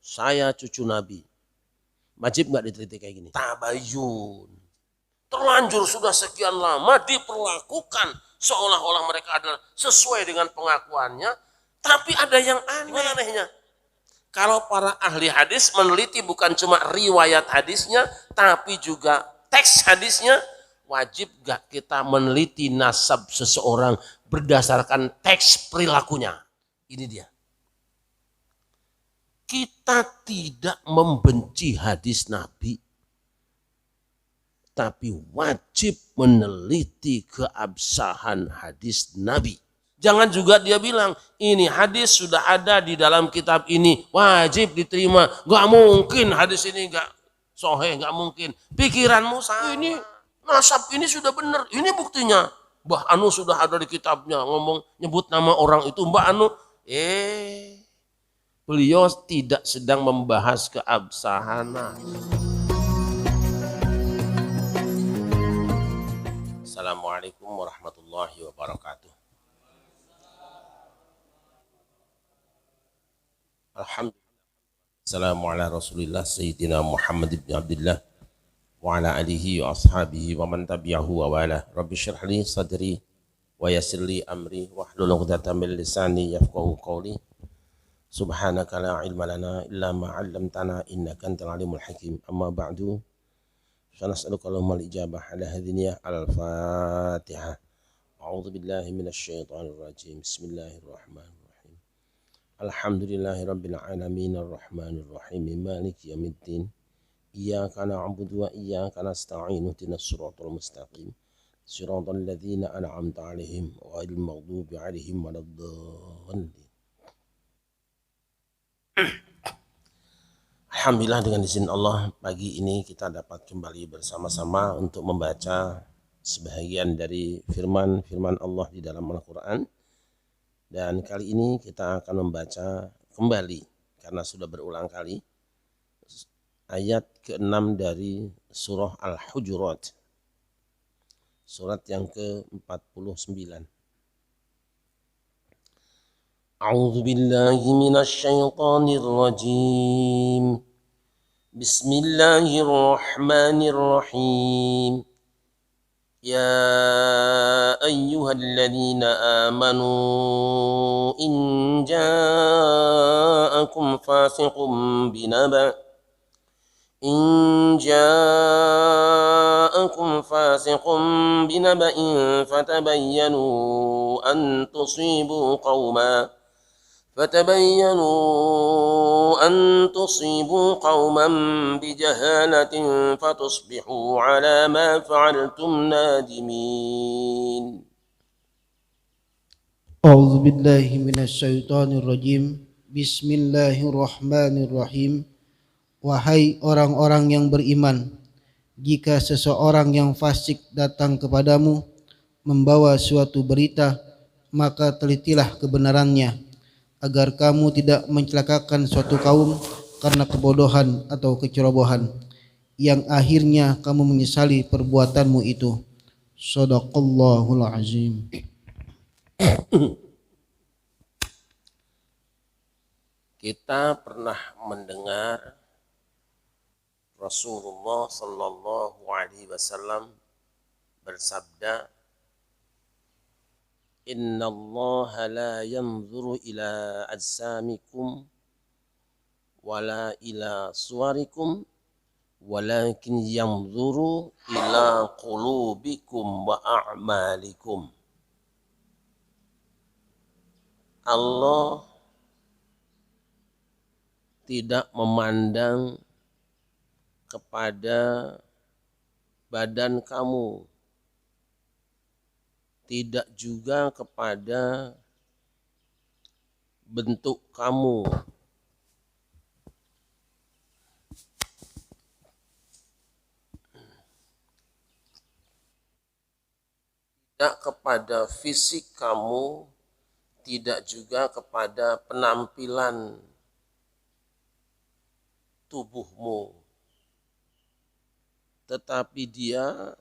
saya cucu Nabi. Wajib nggak diteliti kayak gini? Tabayun. Terlanjur sudah sekian lama diperlakukan seolah-olah mereka adalah sesuai dengan pengakuannya, tapi ada yang aneh. Gimana anehnya? Kalau para ahli hadis meneliti bukan cuma riwayat hadisnya, tapi juga teks hadisnya, wajib gak kita meneliti nasab seseorang berdasarkan teks perilakunya? Ini dia. Kita tidak membenci hadis Nabi, tapi wajib meneliti keabsahan hadis Nabi. Jangan juga dia bilang, ini hadis sudah ada di dalam kitab ini, wajib diterima. Gak mungkin hadis ini gak sahih, gak mungkin. Pikiranmu salah. Ini nasab ini sudah benar, ini buktinya. Mbah Anu sudah ada di kitabnya, ngomong nyebut nama orang itu Mbah Anu. Beliau tidak sedang membahas keabsahan. Assalamualaikum warahmatullahi wabarakatuh. Alhamdulillah. Assalamualaikum Rasulillah Sayyidina Muhammad ibn Abdullah wa ala alihi wa ashabihi wa man tabi'ahu wa wala. Rabbi syrah li sadri wa yassir li amri wa hlul 'uqdatam min lisani yafqahu qawli. Subhanaka la ilma lana illa ma 'allamtana innaka antal alimul hakim. Amma ba'du. فنسألك اللهم الإجابة على هذه النية. على الفاتحة. أعوذ بالله من الشيطان الرجيم. بسم الله الرحمن الرحيم. الحمد لله رب العالمين الرحمن الرحيم مالك يوم الدين. إياك نعبد وإياك نستعين اهدنا الصراط المستقيم صراط الذين أنعمت عليهم غير المغضوب عليهم ولا الضالين. Alhamdulillah, dengan izin Allah pagi ini kita dapat kembali bersama-sama untuk membaca sebahagian dari firman Allah di dalam Al-Quran. Dan kali ini kita akan membaca kembali, karena sudah berulang kali, ayat ke-6 dari surah Al-Hujurat, surat yang ke-49. A'udzu billahi minasy syaithanir rajim. Bismillahirrahmanirrahim. Ya ayyuhalladzina amanu in ja'akum fasiqun binaba'in fatabayyanu an تصيبوا قوما بجهالة فتصبحوا على ما فعلتم نادمين. أعوذ بالله من الشيطان الرجيم. Bismillahirrahmanirrahim. Wahai orang-orang yang beriman, jika seseorang yang fasik datang kepadamu membawa suatu berita, maka telitilah kebenarannya, agar kamu tidak mencelakakan suatu kaum karena kebodohan atau kecerobohan, yang akhirnya kamu menyesali perbuatanmu itu. Shadaqallahul azim. Kita pernah mendengar Rasulullah Sallallahu Alaihi Wasallam bersabda, Inna Allah la yanzuru ila ajsamikum wala ila suwarikum walakin yanzuru ila qulubikum wa a'malikum. Allah tidak memandang kepada badan kamu, tidak juga kepada bentuk kamu, tidak kepada fisik kamu, tidak juga kepada penampilan tubuhmu, tetapi dia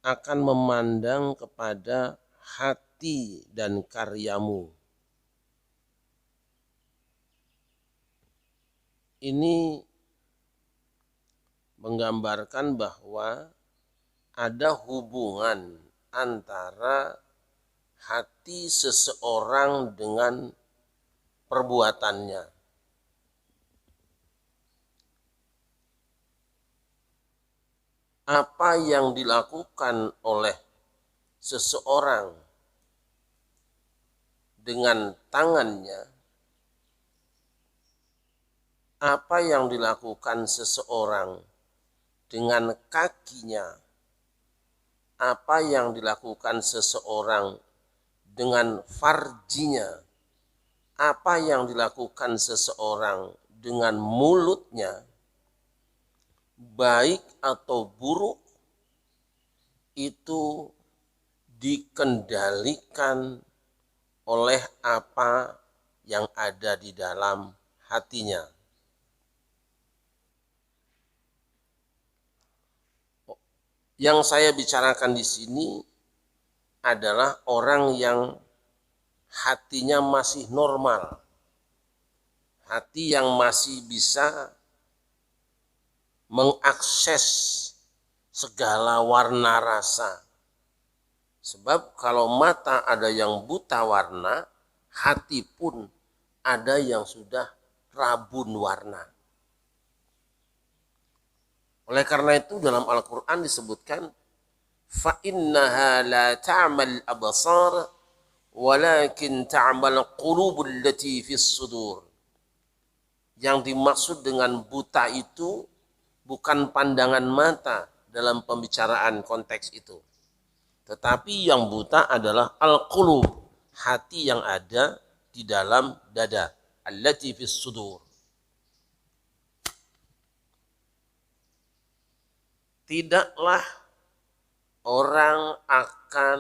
akan memandang kepada hati dan karyamu. ini menggambarkan bahwa ada hubungan antara hati seseorang dengan perbuatannya. Apa yang dilakukan oleh seseorang dengan tangannya, apa yang dilakukan seseorang dengan kakinya, apa yang dilakukan seseorang dengan farjinya, apa yang dilakukan seseorang dengan mulutnya, baik atau buruk, itu dikendalikan oleh apa yang ada di dalam hatinya. Yang saya bicarakan di sini adalah orang yang hatinya masih normal, hati yang masih bisa mengakses segala warna rasa. Sebab kalau mata ada yang buta warna, hati pun ada yang sudah rabun warna. Oleh karena itu dalam Al-Quran disebutkan فَإِنَّهَا لَا تَعْمَلْ أَبْصَارِ وَلَكِنْ تَعْمَلْ قُلُوبُ الَّتِي فِي الصُّدُورِ. Yang dimaksud dengan buta itu bukan pandangan mata dalam pembicaraan konteks itu. Tetapi yang buta adalah al-qulub, hati yang ada di dalam dada, allati fis sudur. Tidaklah orang akan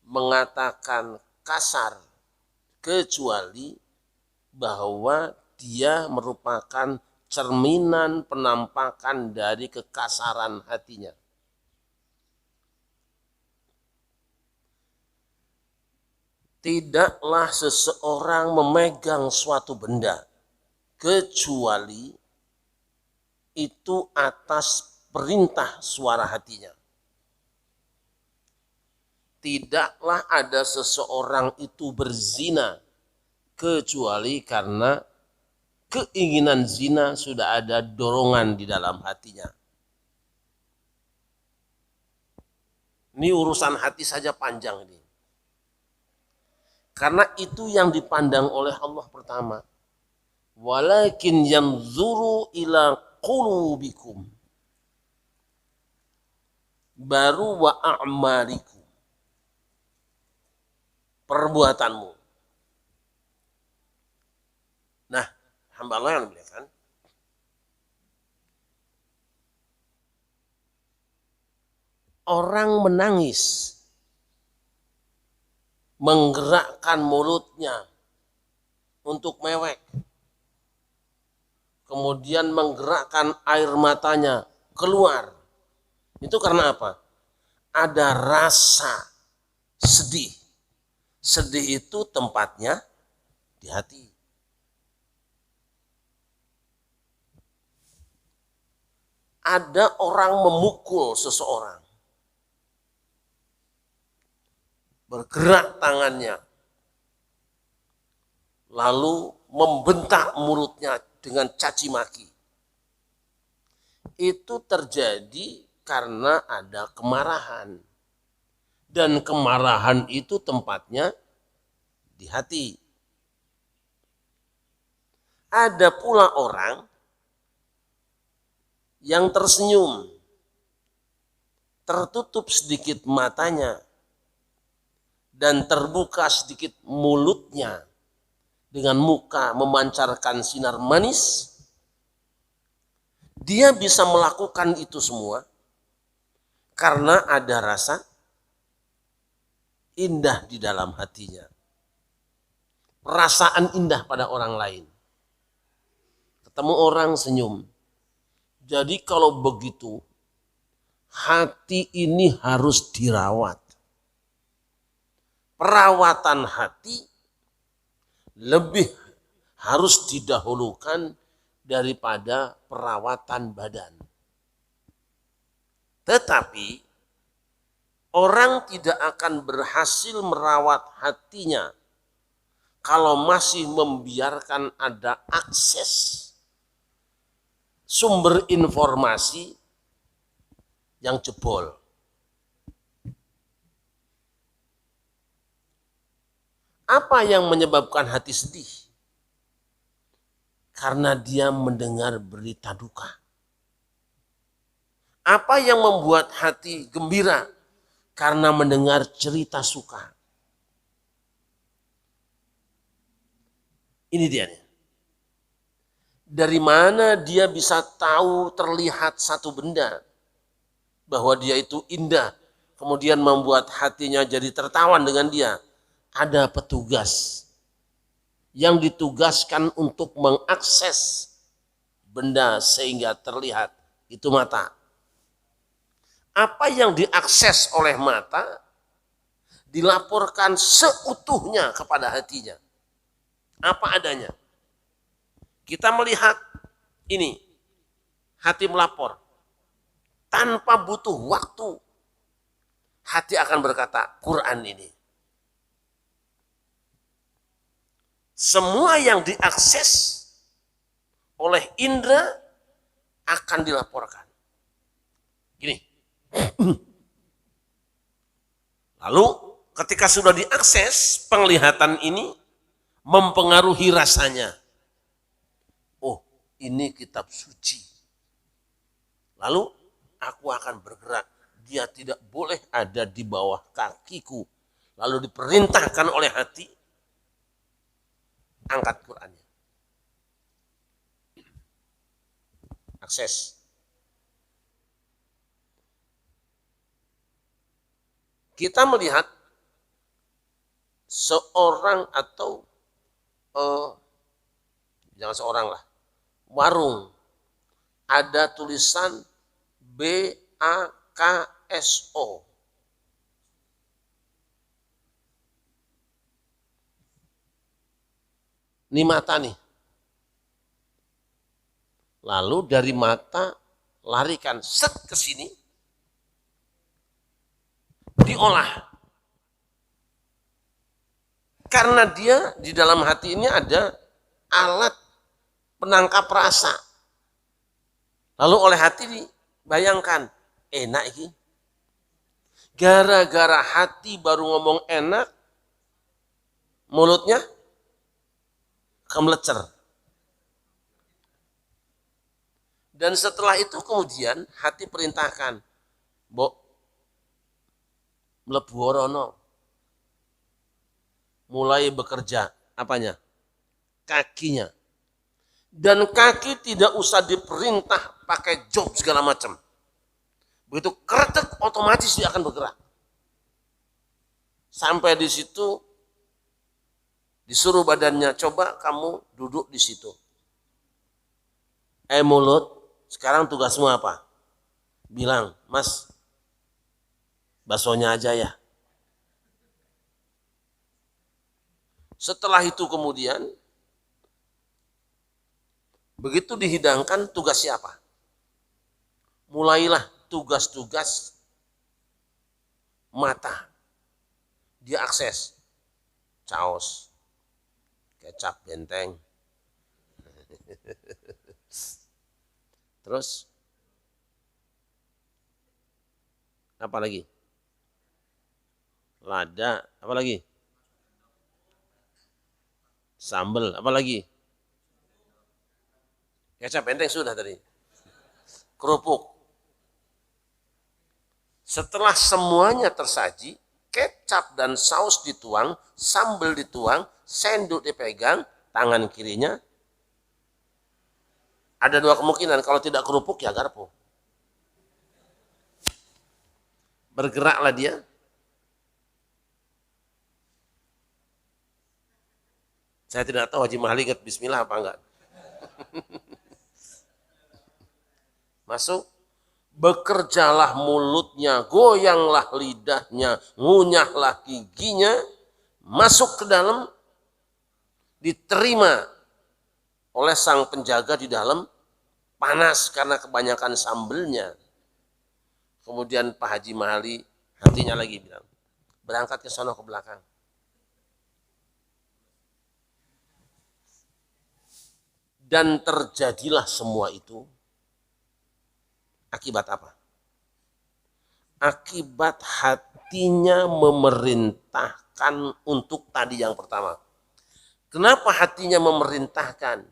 mengatakan kasar kecuali bahwa dia merupakan cerminan penampakan dari kekasaran hatinya. Tidaklah seseorang memegang suatu benda kecuali itu atas perintah suara hatinya. Tidaklah ada seseorang itu berzina kecuali karena keinginan zina sudah ada dorongan di dalam hatinya. Ini urusan hati saja panjang ini. Karena itu yang dipandang oleh Allah pertama. Walakin yanzuru ila qulubikum. Baru wa a'malikum. Perbuatanmu. Nah, hamba Allah yang dimuliakan. Orang menangis, menggerakkan mulutnya untuk mewek, kemudian menggerakkan air matanya keluar. Itu karena apa? Ada rasa sedih. Sedih itu tempatnya di hati. Ada orang memukul seseorang. Bergerak tangannya. Lalu membentak mulutnya dengan caci maki. Itu terjadi karena ada kemarahan. Dan kemarahan itu tempatnya di hati. Ada pula orang yang tersenyum, tertutup sedikit matanya, dan terbuka sedikit mulutnya dengan muka memancarkan sinar manis. Dia bisa melakukan itu semua karena ada rasa indah di dalam hatinya. Perasaan indah pada orang lain. Ketemu orang senyum. Jadi kalau begitu, hati ini harus dirawat. Perawatan hati lebih harus didahulukan daripada perawatan badan. Tetapi orang tidak akan berhasil merawat hatinya kalau masih membiarkan ada akses sumber informasi yang jebol. Apa yang menyebabkan hati sedih? Karena dia mendengar berita duka. Apa yang membuat hati gembira? Karena mendengar cerita suka. Ini dia. Dari mana dia bisa tahu terlihat satu benda bahwa dia itu indah, kemudian membuat hatinya jadi tertawan dengan dia? Ada petugas yang ditugaskan untuk mengakses benda sehingga terlihat, itu mata. Apa yang diakses oleh mata dilaporkan seutuhnya kepada hatinya. Apa adanya. Kita melihat ini, hati melapor. Tanpa butuh waktu, hati akan berkata, Quran ini. Semua yang diakses oleh indera akan dilaporkan. Gini. Lalu ketika sudah diakses, penglihatan ini mempengaruhi rasanya. Oh, ini kitab suci. Lalu aku akan bergerak. Dia tidak boleh ada di bawah kakiku. Lalu diperintahkan oleh hati, angkat Qurannya. Akses. Kita melihat seorang atau jangan seorang lah, warung, ada tulisan BAKSO. Ini mata nih. Lalu dari mata larikan set ke sini, diolah. Karena dia di dalam hati ini ada alat penangkap rasa. Lalu oleh hati dibayangkan, enak ini. Gara-gara hati baru ngomong enak, mulutnya kemelecer. Dan setelah itu kemudian hati perintahkan, Mbok, mlebu rono. Mulai bekerja, apanya? Kakinya. Dan kaki tidak usah diperintah pakai job segala macam. Begitu kretek, otomatis dia akan bergerak. Sampai di situ, disuruh badannya, coba kamu duduk di situ. Mulut, sekarang tugasmu apa? Bilang, Mas, baksonya aja ya. Setelah itu kemudian, begitu dihidangkan, tugas siapa? Mulailah tugas-tugas mata. Dia akses caos, kecap benteng. Terus apa lagi? Lada, apa lagi? Sambel, apa lagi? Kecap benteng sudah tadi. Kerupuk. Setelah semuanya tersaji, kecap dan saus dituang, sambal dituang, sendok dipegang, tangan kirinya. Ada dua kemungkinan, kalau tidak kerupuk ya garpu. Bergeraklah dia. Saya tidak tahu Haji Mahli ingat bismillah apa enggak. Masuk. Bekerjalah mulutnya, goyanglah lidahnya, ngunyahlah giginya, masuk ke dalam, diterima oleh sang penjaga di dalam, panas karena kebanyakan sambelnya. Kemudian Pak Haji Mahali hatinya lagi bilang, berangkat ke sono ke belakang. Dan terjadilah semua itu akibat apa? Akibat hatinya memerintahkan untuk tadi yang pertama. Kenapa hatinya memerintahkan?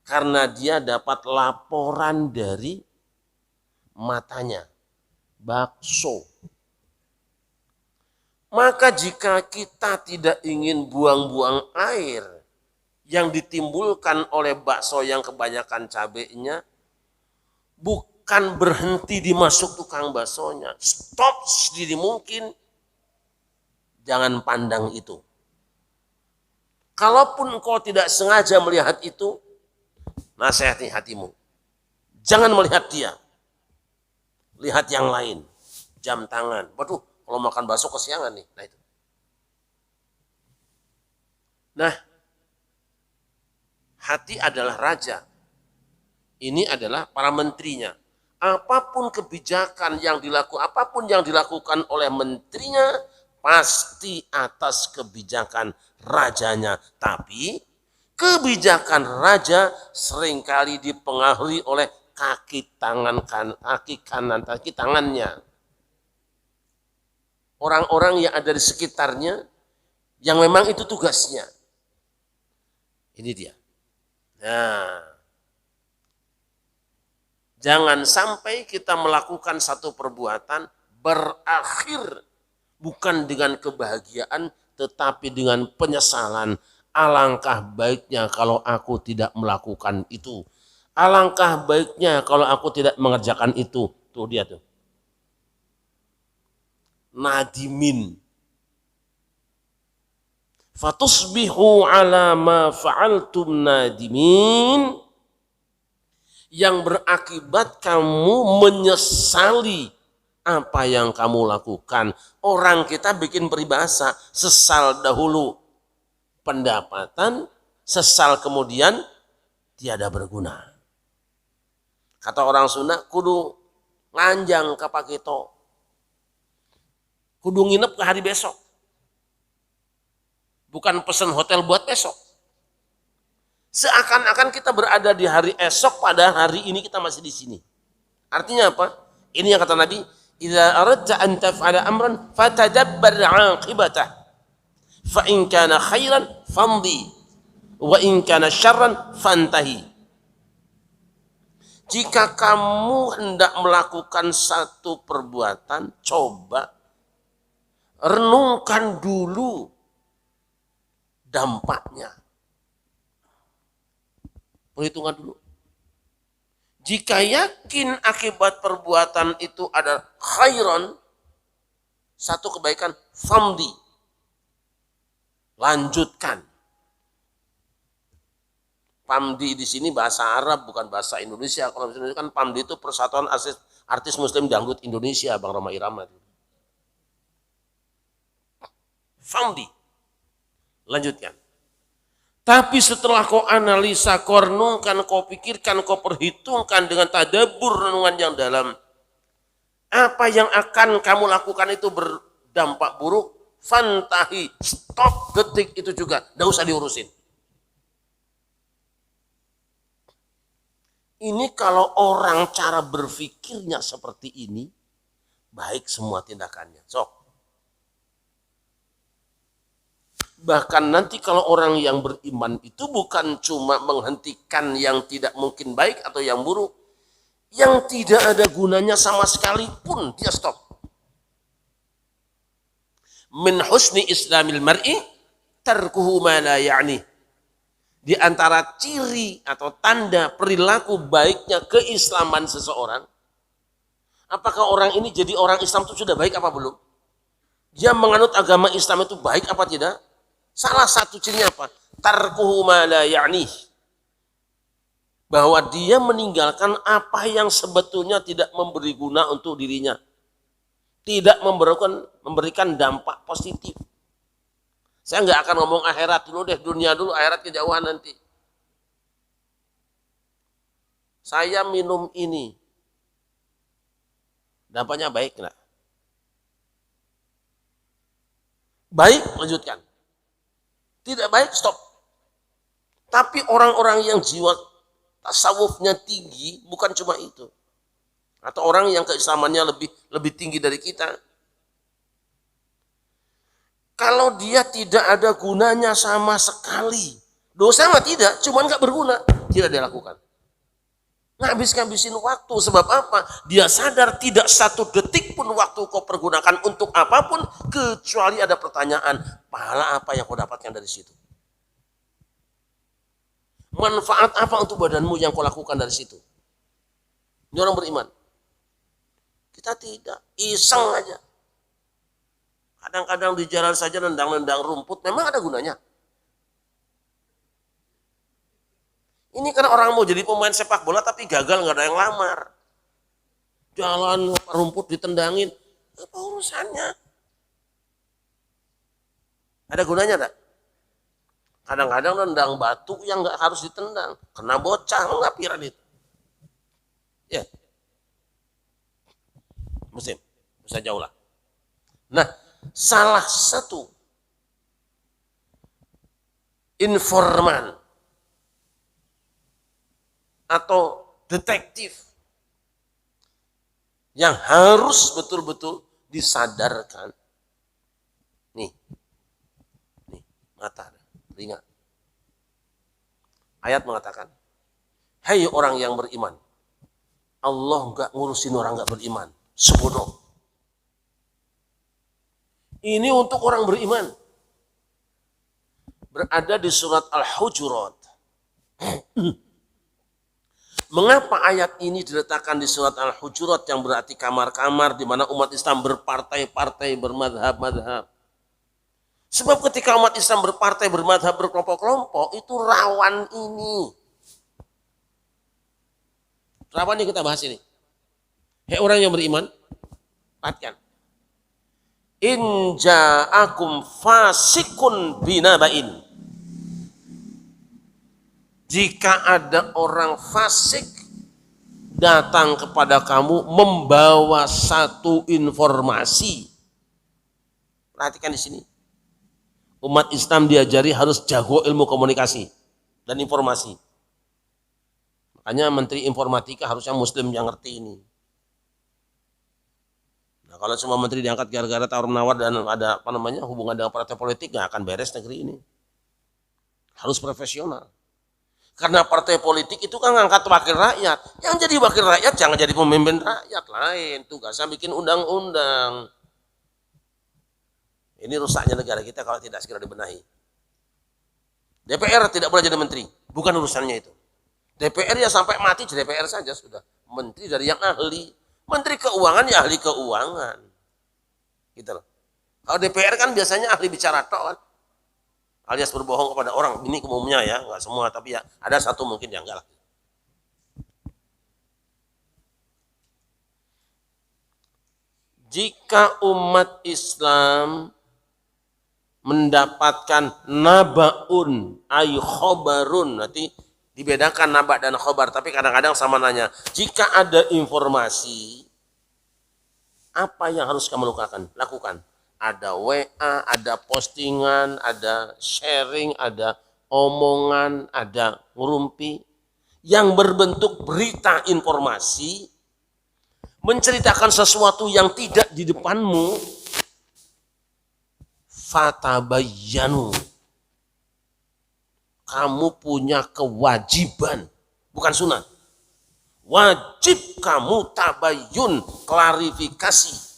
Karena dia dapat laporan dari matanya, bakso. Maka jika kita tidak ingin buang-buang air yang ditimbulkan oleh bakso yang kebanyakan cabenya, bukan berhenti dimasuk tukang baksonya. Stop sedini mungkin, jangan pandang itu. Kalaupun kau tidak sengaja melihat itu, nasihati hatimu. Jangan melihat dia. Lihat yang lain. Jam tangan. Waduh, kalau makan bakso kesiangan nih. Nah itu. Nah, hati adalah raja. Ini adalah para menterinya. Apapun kebijakan yang dilakukan, apapun yang dilakukan oleh menterinya, pasti atas kebijakan rajanya. Tapi kebijakan raja seringkali dipengaruhi oleh kaki kanan, kaki tangannya. Orang-orang yang ada di sekitarnya yang memang itu tugasnya. Ini dia. Nah, jangan sampai kita melakukan satu perbuatan berakhir bukan dengan kebahagiaan tetapi dengan penyesalan. Alangkah baiknya kalau aku tidak melakukan itu. Alangkah baiknya kalau aku tidak mengerjakan itu. Tuh dia tuh. Nadimin. Fatusbihu ala ma fa'altum nadimin. Yang berakibat kamu menyesali apa yang kamu lakukan. Orang kita bikin peribahasa, sesal dahulu pendapatan, sesal kemudian tiada berguna. Kata orang Sunda, kudu lanjang ke pakito, kudu nginep ke hari besok, bukan pesen hotel buat besok. Seakan-akan kita berada di hari esok, padahal hari ini kita masih di sini. Artinya apa? Ini yang kata Nabi, idza aradta an taf'ala amran fatadabbar 'aqibatah. Fa in kana khairan famdi wa in kana syarran fantahi. Jika kamu hendak melakukan satu perbuatan, coba renungkan dulu dampaknya. Perhitungan dulu. Jika yakin akibat perbuatan itu adalah khairan, satu kebaikan, famdi, lanjutkan. Pamdi di sini bahasa Arab bukan bahasa Indonesia. Kalau Indonesia kan Pamdi itu Persatuan Artis Muslim Dangdut Indonesia, Bang Roma Irama. Famdi, lanjutkan. Tapi setelah kau analisa, kau renungkan, kau pikirkan, kau perhitungkan dengan tadabbur renungan yang dalam, apa yang akan kamu lakukan itu berdampak buruk, fantahi, stop detik itu juga, tidak usah diurusin. Ini kalau orang cara berpikirnya seperti ini, baik semua tindakannya. Bahkan nanti kalau orang yang beriman itu bukan cuma menghentikan yang tidak mungkin baik atau yang buruk, yang tidak ada gunanya sama sekali pun dia stop. Min husni islamil mar'i tarkuhu ma la ya'ni. Di antara ciri atau tanda perilaku baiknya keislaman seseorang, apakah orang ini jadi orang Islam itu sudah baik apa belum? Dia menganut agama Islam itu baik apa tidak? Salah satu cirinya apa? Tarkuhu ma la ya'ni. Bahwa dia meninggalkan apa yang sebetulnya tidak memberi guna untuk dirinya. Tidak memberikan dampak positif. Saya nggak akan ngomong akhirat dulu deh, dunia dulu, akhirat kejauhan nanti. saya minum ini, dampaknya baik enggak? Baik, lanjutkan. Tidak baik, stop. Tapi orang-orang yang jiwa tasawufnya tinggi, bukan cuma itu. Atau orang yang keislamannya lebih tinggi dari kita. Kalau dia tidak ada gunanya sama sekali, dosa mah tidak, cuman nggak berguna, tidak dilakukan. Ngabis-ngabisin waktu, sebab apa? Dia sadar tidak satu detik pun waktu kau pergunakan untuk apapun, kecuali ada pertanyaan, pahala apa yang kau dapatkan dari situ? Manfaat apa untuk badanmu yang kau lakukan dari situ? Ini orang beriman. Kita tidak, iseng aja. Kadang-kadang di jalan saja nendang-nendang rumput, memang ada gunanya. Ini karena orang mau jadi pemain sepak bola tapi gagal, nggak ada yang lamar. Jalan rumput ditendangin, apa urusannya? Ada gunanya tak? Kadang-kadang nendang batu yang nggak harus ditendang, kena bocah, ngapiran itu. Ya, muslim, bisa jauh lah. Nah, salah satu informan atau detektif yang harus betul-betul disadarkan. Nih, mata, telinga. Ayat mengatakan, hai orang yang beriman, Allah nggak ngurusin orang nggak beriman, sebodoh. Ini untuk orang beriman. Berada di surat Al-Hujurat. Mengapa ayat ini diletakkan di surat Al-Hujurat yang berarti kamar-kamar di mana umat Islam berpartai-partai, bermadhab-madhab? Sebab ketika umat Islam berpartai, bermadhab, berkelompok-kelompok, itu rawan ini. Rawan yang kita bahas ini. Hei orang yang beriman, perhatikan. In ja'akum fasikun binaba'in. Jika ada orang fasik datang kepada kamu membawa satu informasi. Perhatikan di sini. Umat Islam diajari harus jago ilmu komunikasi dan informasi. Makanya Menteri Informatika harusnya Muslim yang ngerti ini. Nah, kalau semua menteri diangkat gara-gara tawar-menawar dan ada hubungan dengan partai politik, nggak akan beres negeri ini. Harus profesional. Karena partai politik itu kan ngangkat wakil rakyat. Yang jadi wakil rakyat jangan jadi pemimpin rakyat lain. Tugasnya bikin undang-undang. Ini rusaknya negara kita kalau tidak segera dibenahi. DPR tidak boleh jadi menteri. Bukan urusannya itu. DPR ya sampai mati jadi DPR saja sudah. Menteri dari yang ahli. Menteri keuangan ya ahli keuangan. Gitu loh. Kalau DPR kan biasanya ahli bicara tok kan. Alias berbohong kepada orang, ini umumnya ya, nggak semua, tapi ya ada satu mungkin yang enggak lah. Jika umat Islam mendapatkan nabaun ay khobarun, nanti dibedakan naba dan khobar, tapi kadang-kadang sama nanya, jika ada informasi, apa yang harus kamu lakukan? Ada WA, ada postingan, ada sharing, ada omongan, ada ngurumpi yang berbentuk berita informasi menceritakan sesuatu yang tidak di depanmu. Fatabayyanu. Kamu punya kewajiban, bukan sunat. Wajib kamu tabayyun, klarifikasi.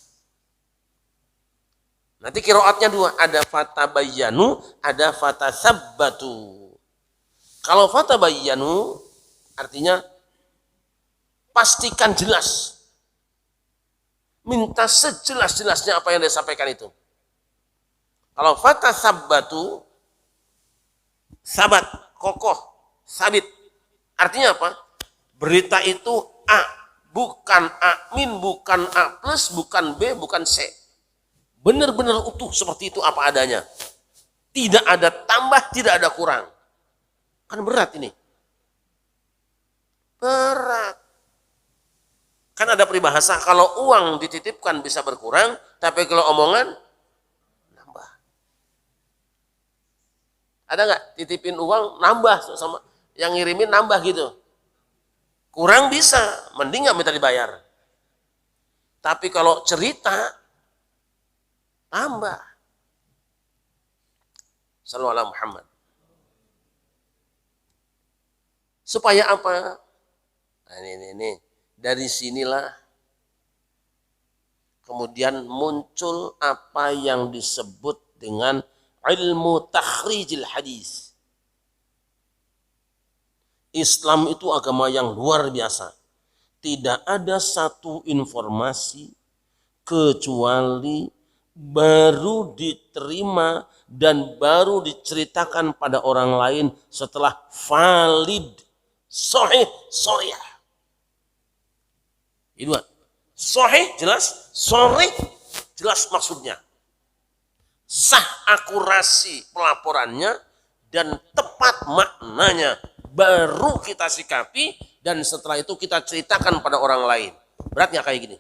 Nanti qiraatnya dua, ada fatabayyanu, ada fatasabbatu. Kalau fatabayyanu artinya pastikan jelas. Minta sejelas-jelasnya apa yang disampaikan itu. Kalau fatasabbatu, sabat, kokoh, sabit. Artinya apa? Berita itu A, bukan A min, bukan A plus, bukan B, bukan C. Benar-benar utuh seperti itu apa adanya. Tidak ada tambah, tidak ada kurang. Kan berat ini. Berat. ada peribahasa kalau uang dititipkan bisa berkurang, tapi kalau omongan nambah. Ada nggak titipin uang nambah sama yang ngirimin nambah gitu? Kurang bisa, mending nggak minta dibayar. Tapi kalau cerita tambah. Sallallahu alaihi Muhammad. Supaya apa? Nah, ini. Dari sinilah kemudian muncul apa yang disebut dengan ilmu takhrijil hadis. Islam itu agama yang luar biasa. Tidak ada satu informasi kecuali baru diterima dan baru diceritakan pada orang lain setelah valid, sahih, sahih. Itu sahih jelas, sahih jelas maksudnya. Sah akurasi pelaporannya dan tepat maknanya baru kita sikapi dan setelah itu kita ceritakan pada orang lain. Berat nggak kayak gini?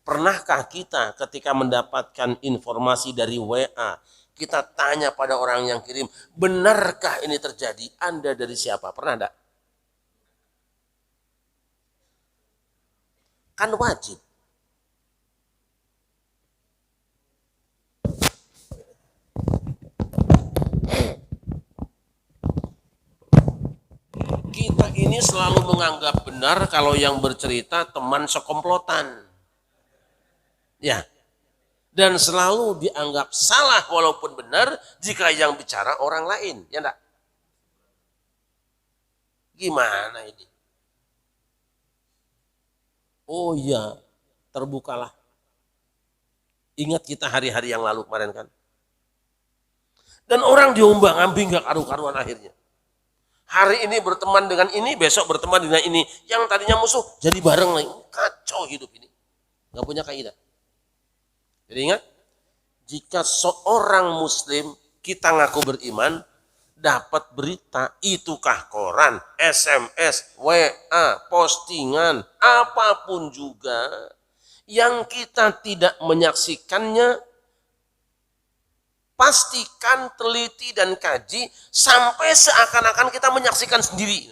Pernahkah kita ketika mendapatkan informasi dari WA, kita tanya pada orang yang kirim, benarkah ini terjadi? Anda dari siapa? Pernah enggak? Kan wajib. Kita ini selalu menganggap benar kalau yang bercerita teman sekomplotan. Ya. Dan selalu dianggap salah walaupun benar jika yang bicara orang lain. Ya enggak? Gimana ini? Oh iya, terbukalah. Ingat kita hari-hari yang lalu kemarin kan? Dan orang diombang-ambing gak karu-karuan akhirnya. Hari ini berteman dengan ini, besok berteman dengan ini. Yang tadinya musuh jadi bareng lagi. Kacau hidup ini. Gak punya kaidah. Jadi ingat, jika seorang muslim kita ngaku beriman, dapat berita, itukah koran, SMS, WA, postingan, apapun juga, yang kita tidak menyaksikannya, pastikan, teliti, dan kaji, sampai seakan-akan kita menyaksikan sendiri.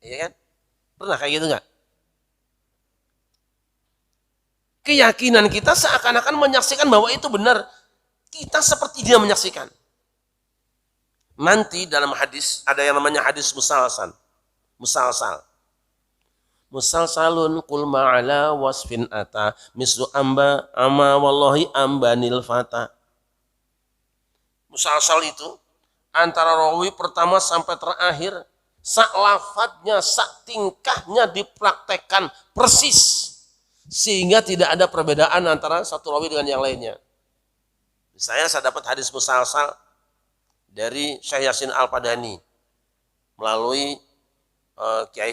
Iya kan? Pernah kayak gitu nggak? Keyakinan kita seakan-akan menyaksikan bahwa itu benar. Kita seperti dia menyaksikan. Nanti dalam hadis ada yang namanya hadis musalsal. Musalsalun kul ma'ala wasfin ata mislu amba ama wallahi ambanil fata. Musalsal itu antara rawi pertama sampai terakhir, sak lafadznya, sak tingkahnya dipraktekkan persis sehingga tidak ada perbedaan antara satu rawi dengan yang lainnya. Saya dapat hadis musalsal dari Syekh Yasin Al-Padani melalui Kiai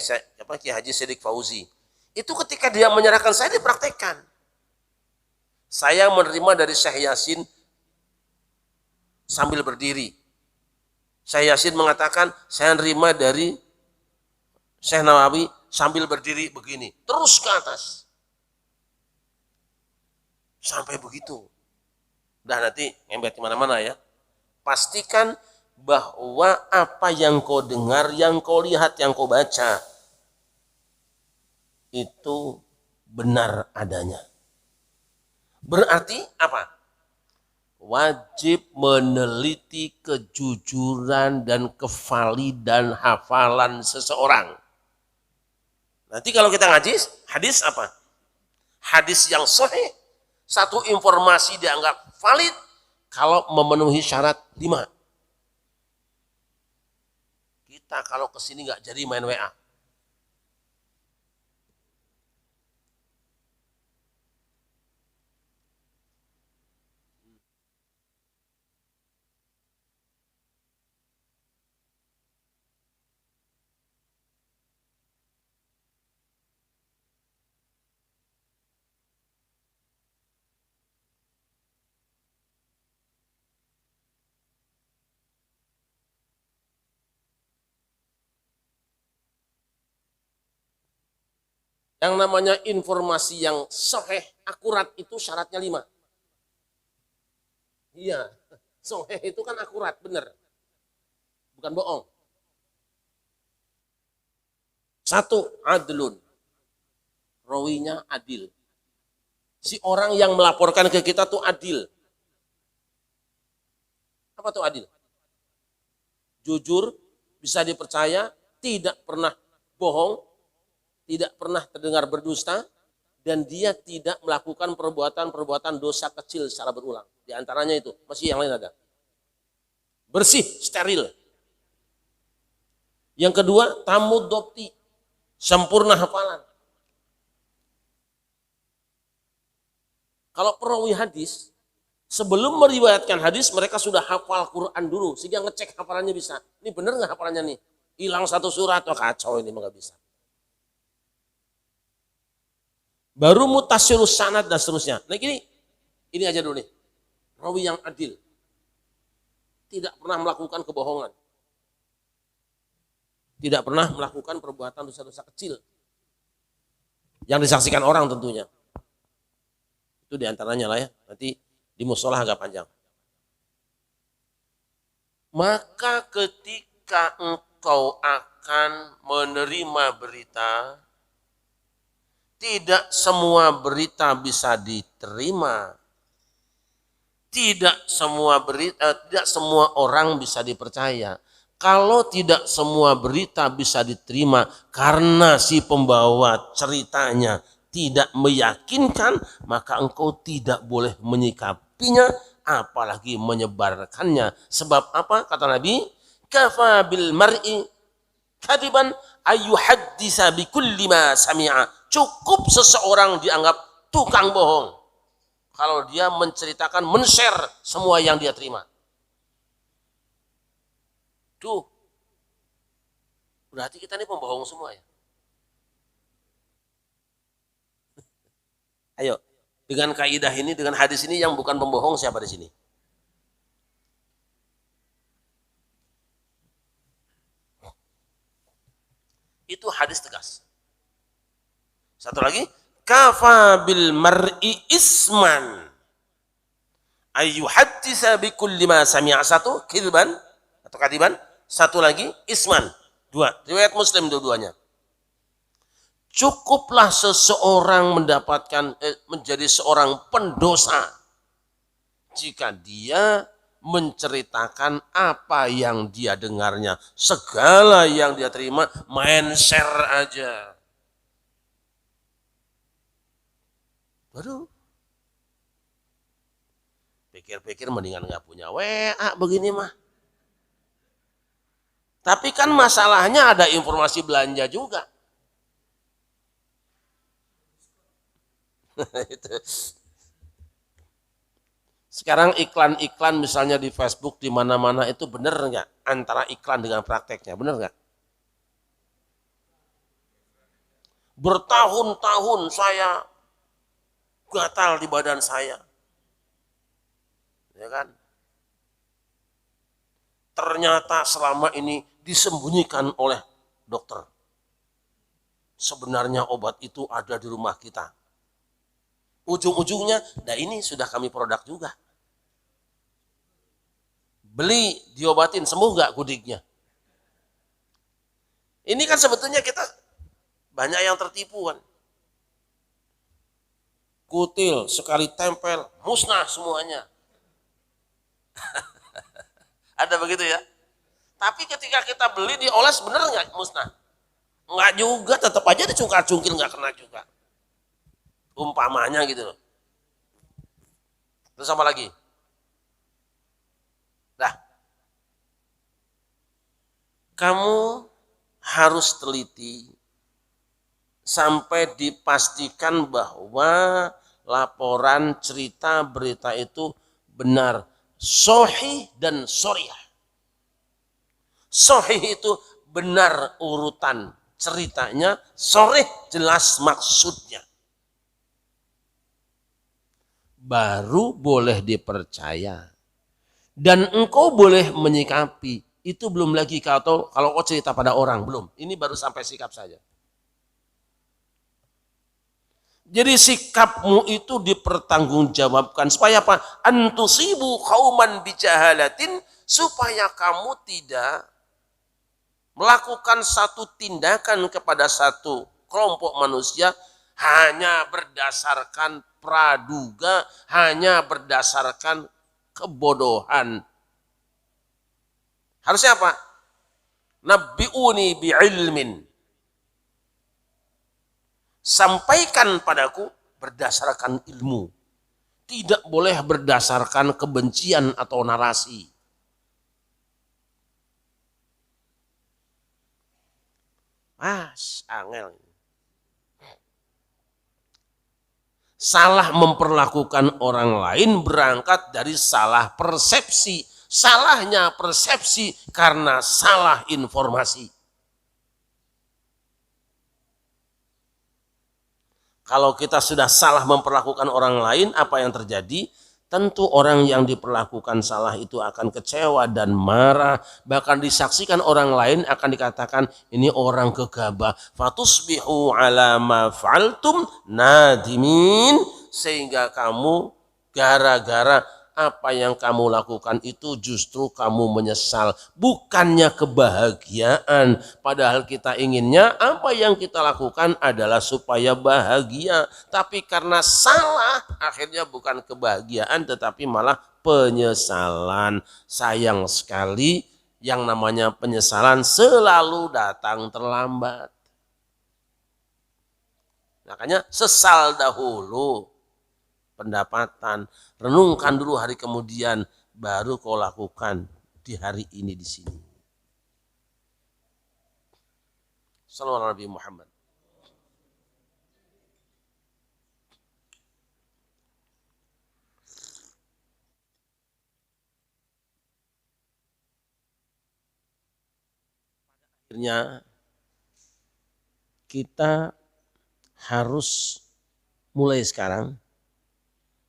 Haji Siddiq Fauzi. Itu ketika dia menyerahkan saya dipraktekkan. Saya menerima dari Syekh Yasin sambil berdiri. Syekh Yasin mengatakan saya menerima dari Syekh Nawawi sambil berdiri begini, terus ke atas. Sampai begitu. Udah nanti ngembet kemana-mana ya. Pastikan bahwa apa yang kau dengar, yang kau lihat, yang kau baca, itu benar adanya. Berarti apa? Wajib meneliti kejujuran dan kevalidan hafalan seseorang. Nanti kalau kita ngaji, hadis apa? Hadis yang sahih. Satu informasi dianggap valid kalau memenuhi syarat 5. Kita kalau kesini nggak jadi main WA. Yang namanya informasi yang sahih, akurat itu syaratnya 5. Iya, sahih itu kan akurat, benar. Bukan bohong. 1, adlun. Rawinya adil. Si orang yang melaporkan ke kita tuh adil. Apa tuh adil? Jujur, bisa dipercaya, tidak pernah bohong, tidak pernah terdengar berdusta, dan dia tidak melakukan perbuatan-perbuatan dosa kecil secara berulang. Di antaranya itu, masih yang lain ada. Bersih, steril. Yang kedua, tamud dopti, sempurna hafalan. Kalau perawi hadis, sebelum meriwayatkan hadis, mereka sudah hafal Quran dulu, sehingga ngecek hafalannya bisa. Ini benar nggak hafalannya nih? Hilang 1 surat, oh kacau ini nggak bisa. Baru mutasilus sanad dan seterusnya. Nah ini aja dulu nih. Rawi yang adil. Tidak pernah melakukan kebohongan. Tidak pernah melakukan perbuatan dosa-dosa kecil. Yang disaksikan orang tentunya. Itu diantaranya lah ya. Nanti di musola agak panjang. Maka ketika engkau akan menerima berita, tidak semua berita bisa diterima. Tidak semua orang bisa dipercaya. Kalau tidak semua berita bisa diterima karena si pembawa ceritanya tidak meyakinkan, maka engkau tidak boleh menyikapinya, apalagi menyebarkannya. Sebab apa? Kata Nabi, kafa bil mar'i kadiban ayyuhaddisa bikulli ma sami'a. Cukup seseorang dianggap tukang bohong kalau dia menceritakan, men-share semua yang dia terima. Tuh, berarti kita ini pembohong semua ya. Ayo, dengan kaidah ini, dengan hadis ini, yang bukan pembohong siapa di sini? Itu hadis tegas. Satu lagi, kafa bil mar'i isman ayyuhaddisa bi kulli ma sami'a. 1, kidban atau kadiban. 1 lagi, isman. 2, riwayat Muslim dua-duanya. Cukuplah seseorang mendapatkan menjadi seorang pendosa jika dia menceritakan apa yang dia dengarnya. Segala yang dia terima, main share aja. Waduh, pikir-pikir mendingan nggak punya WA begini mah. Tapi kan masalahnya ada informasi belanja juga. Sekarang iklan-iklan misalnya di Facebook di mana-mana itu benar nggak antara iklan dengan prakteknya, benar nggak? Bertahun-tahun saya gatal di badan saya, ya kan? Ternyata selama ini disembunyikan oleh dokter. Sebenarnya obat itu ada di rumah kita. Ujung-ujungnya, nah ini sudah kami produk juga. Beli, diobatin, sembuh nggak kudiknya? Ini kan sebetulnya kita banyak yang tertipu kan. Kutil, sekali tempel, musnah semuanya. Ada begitu ya? Tapi ketika kita beli dioles, bener nggak musnah? Nggak juga, tetap aja dicungkal-cungkil nggak kena juga. Umpamanya gitu loh. Terus apa lagi? Nah, kamu harus teliti sampai dipastikan bahwa laporan cerita berita itu benar, sahih dan shoriyah. Sahih itu benar urutan ceritanya, shorih jelas maksudnya. Baru boleh dipercaya. Dan engkau boleh menyikapi. Itu belum lagi kalau kau cerita pada orang, belum. Ini baru sampai sikap saja. Jadi sikapmu itu dipertanggungjawabkan supaya apa? Antusibu qauman bijahalatin, supaya kamu tidak melakukan satu tindakan kepada satu kelompok manusia hanya berdasarkan praduga, hanya berdasarkan kebodohan. Harusnya apa? Nabbi'uni bi'ilmin. Sampaikan padaku berdasarkan ilmu. Tidak boleh berdasarkan kebencian atau narasi. Angel. Salah memperlakukan orang lain berangkat dari salah persepsi. Salahnya persepsi karena salah informasi. Kalau kita sudah salah memperlakukan orang lain, apa yang terjadi? Tentu orang yang diperlakukan salah itu akan kecewa dan marah. Bahkan disaksikan orang lain akan dikatakan ini orang gegabah. Fatusbihu ala ma fa'altum nadimin. Sehingga kamu gara-gara apa yang kamu lakukan itu justru kamu menyesal. Bukannya kebahagiaan. Padahal kita inginnya apa yang kita lakukan adalah supaya bahagia. Tapi karena salah akhirnya bukan kebahagiaan tetapi malah penyesalan. Sayang sekali yang namanya penyesalan selalu datang terlambat. Makanya sesal dahulu pendapatan, renungkan dulu hari kemudian, baru kau lakukan di hari ini di sini. Sallallahu Nabi Muhammad. Akhirnya kita harus mulai sekarang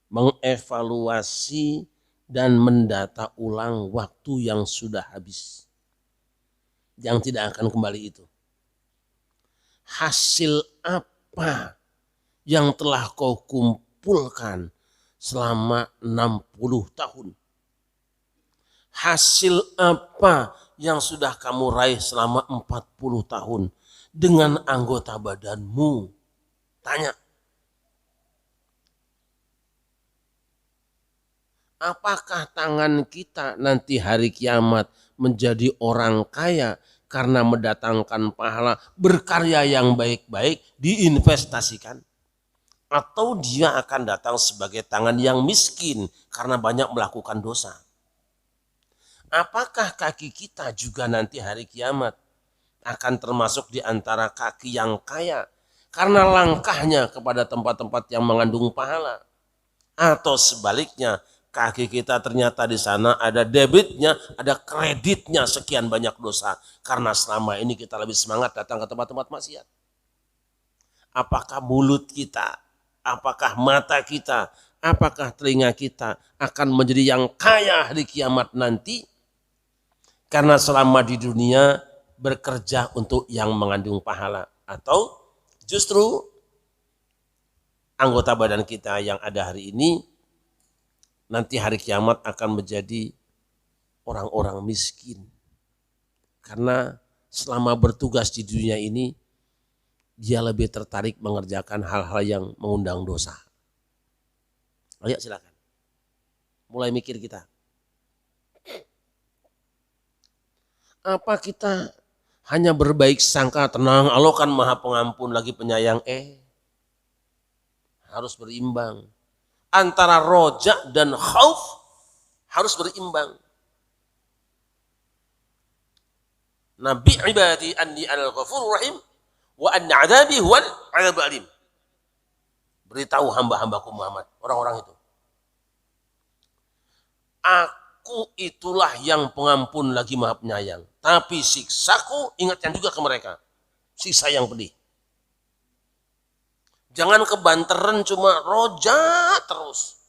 mengevaluasi dan mendata ulang waktu yang sudah habis, yang tidak akan kembali itu. Hasil apa yang telah kau kumpulkan selama 60 tahun? Hasil apa yang sudah kamu raih selama 40 tahun dengan anggota badanmu? Tanya. Apakah tangan kita nanti hari kiamat menjadi orang kaya karena mendatangkan pahala, berkarya yang baik-baik, diinvestasikan? Atau dia akan datang sebagai tangan yang miskin karena banyak melakukan dosa? Apakah kaki kita juga nanti hari kiamat akan termasuk di antara kaki yang kaya karena langkahnya kepada tempat-tempat yang mengandung pahala? Atau sebaliknya, kaki kita ternyata di sana ada debitnya, ada kreditnya sekian banyak dosa. Karena selama ini kita lebih semangat datang ke tempat-tempat maksiat. Apakah mulut kita, apakah mata kita, apakah telinga kita akan menjadi yang kaya di kiamat nanti? Karena selama di dunia bekerja untuk yang mengandung pahala. Atau justru anggota badan kita yang ada hari ini nanti hari kiamat akan menjadi orang-orang miskin. Karena selama bertugas di dunia ini, dia lebih tertarik mengerjakan hal-hal yang mengundang dosa. Ayo silakan. Mulai mikir kita. Apa kita hanya berbaik sangka, tenang, Allah kan maha pengampun lagi penyayang? Harus berimbang. Antara roja dan khauf harus berimbang. Nabi ibadi anni al-ghafurur rahim wa anna adabi huwal adzabul alim. Beritahu hamba-hambaku Muhammad, orang-orang itu. Aku itulah yang pengampun lagi maha penyayang. Tapi siksaku ingatkan juga ke mereka. Siksa yang pedih. Jangan kebanteran cuma roja terus.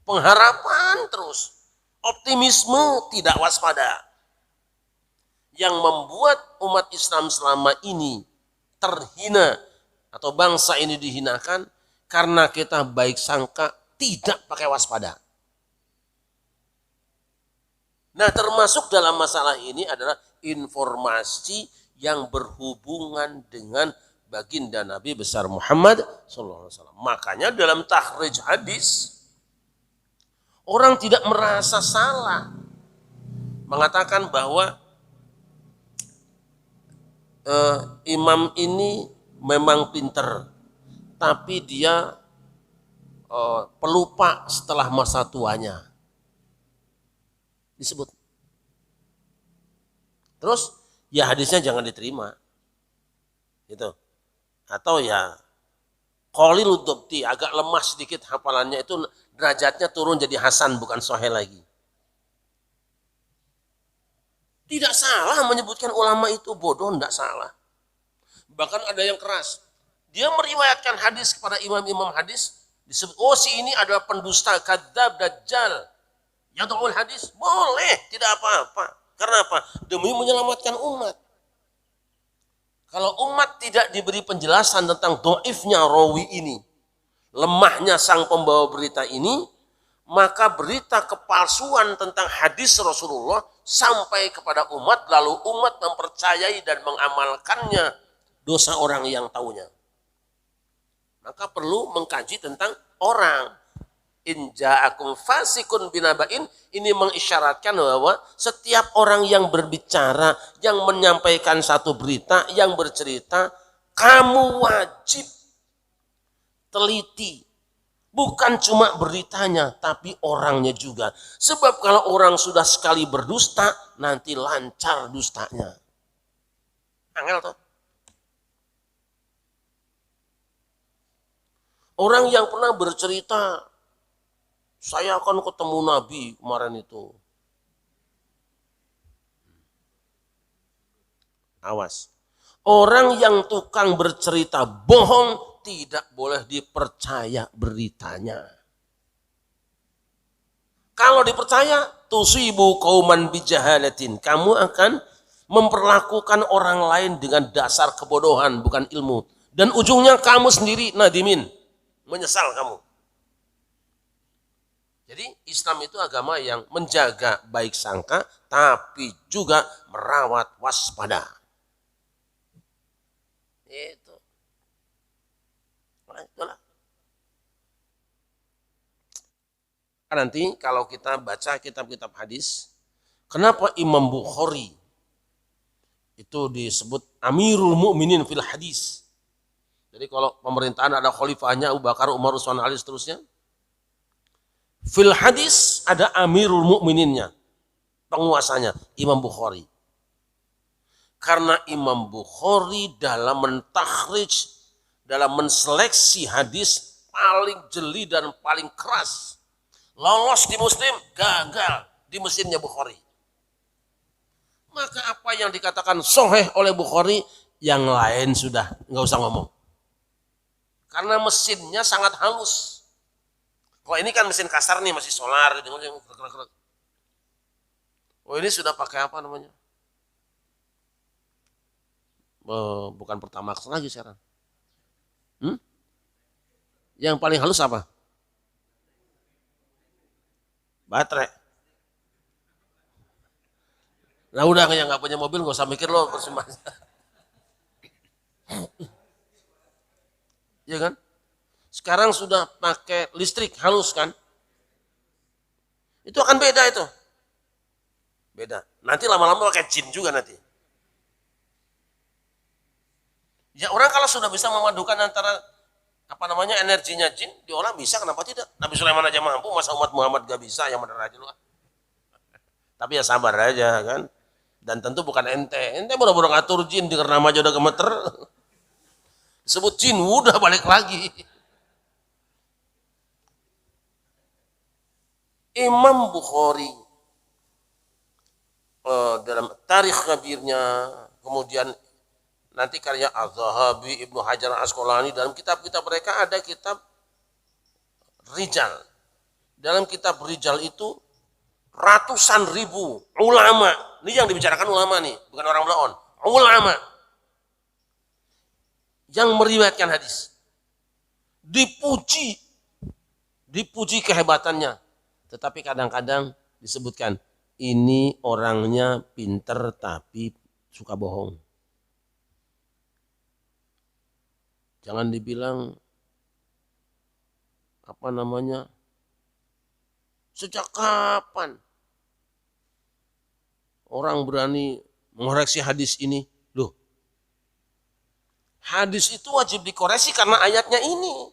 Pengharapan terus. Optimisme tidak waspada. Yang membuat umat Islam selama ini terhina atau bangsa ini dihinakan karena kita baik sangka tidak pakai waspada. Nah, termasuk dalam masalah ini adalah informasi yang berhubungan dengan baginda Nabi besar Muhammad SAW. Makanya dalam takhrij hadis, orang tidak merasa salah mengatakan bahwa imam ini memang pinter, tapi dia pelupa setelah masa tuanya. Disebut. Terus ya hadisnya jangan diterima. Gitu. Atau ya qalilud dhabti, agak lemah sedikit hafalannya, itu derajatnya turun jadi hasan bukan sahih lagi. Tidak salah menyebutkan ulama itu bodoh, tidak salah. Bahkan ada yang keras. Dia meriwayatkan hadis kepada imam-imam hadis, disebut, oh si ini adalah pendusta, kadzab, dajjal. Yang tahu hadis, boleh, tidak apa-apa. Karena apa? Demi menyelamatkan umat. Kalau umat tidak diberi penjelasan tentang dhaifnya rawi ini, lemahnya sang pembawa berita ini, maka berita kepalsuan tentang hadis Rasulullah sampai kepada umat, lalu umat mempercayai dan mengamalkannya, dosa orang yang tahunya. Maka perlu mengkaji tentang orang. In ja'akum fasikun binaba'in, ini mengisyaratkan bahwa setiap orang yang berbicara, yang menyampaikan satu berita, yang bercerita, kamu wajib teliti. Bukan cuma beritanya, tapi orangnya juga. Sebab kalau orang sudah sekali berdusta, nanti lancar dustanya. Angel toh. Orang yang pernah bercerita, saya akan ketemu Nabi kemarin itu. Awas. Orang yang tukang bercerita bohong tidak boleh dipercaya beritanya. Kalau dipercaya, tusibu qauman bijahalatin. Kamu akan memperlakukan orang lain dengan dasar kebodohan, bukan ilmu. Dan ujungnya kamu sendiri nadimin. Menyesal kamu. Jadi Islam itu agama yang menjaga baik sangka, tapi juga merawat waspada. Itu. Nah, itulah. Nanti kalau kita baca kitab-kitab hadis, kenapa Imam Bukhari itu disebut Amirul Mukminin fil hadis? Jadi kalau pemerintahan ada khalifahnya Abu Bakar, Umar, Utsman, Ali seterusnya. Fil hadis ada Amirul Mukmininnya, penguasanya Imam Bukhari. Karena Imam Bukhari dalam mentakhrij, dalam menseleksi hadis paling jeli dan paling keras. Lolos di Muslim, gagal di mesinnya Bukhari. Maka apa yang dikatakan sahih oleh Bukhari, yang lain sudah nggak usah ngomong. Karena mesinnya sangat halus. Kalau ini kan mesin kasar nih, masih solar. Oh ini sudah pakai apa namanya? Bukan Pertamax lagi sekarang. Yang paling halus apa? Baterai. Nah udah, yang nggak punya mobil nggak usah mikir lo percuma. Ya kan? Sekarang sudah pakai listrik halus kan? Itu akan beda itu. Beda. Nanti lama-lama pakai jin juga nanti. Ya orang kalau sudah bisa memadukan antara apa namanya energinya jin diolah bisa, kenapa tidak? Nabi Sulaiman aja mampu, masa umat Muhammad gak bisa? Yang benar aja lu. Tapi ya sabar aja kan. Dan tentu bukan ente. Ente boro-boro ngatur jin denger nama aja udah gemeter. Disebut jin udah balik lagi. Imam Bukhari dalam tarikh kabirnya, kemudian nanti karya Az-Zahabi, Ibnu Hajar Al-Asqalani, dalam kitab-kitab mereka ada kitab Rijal. Dalam kitab Rijal itu ratusan ribu ulama. Ini yang dibicarakan ulama nih, bukan orang belaon. Ulama yang meriwayatkan hadis. Dipuji kehebatannya. Tetapi kadang-kadang disebutkan, ini orangnya pinter tapi suka bohong. Jangan dibilang sejak kapan orang berani mengoreksi hadis ini? Loh, hadis itu wajib dikoreksi karena ayatnya ini.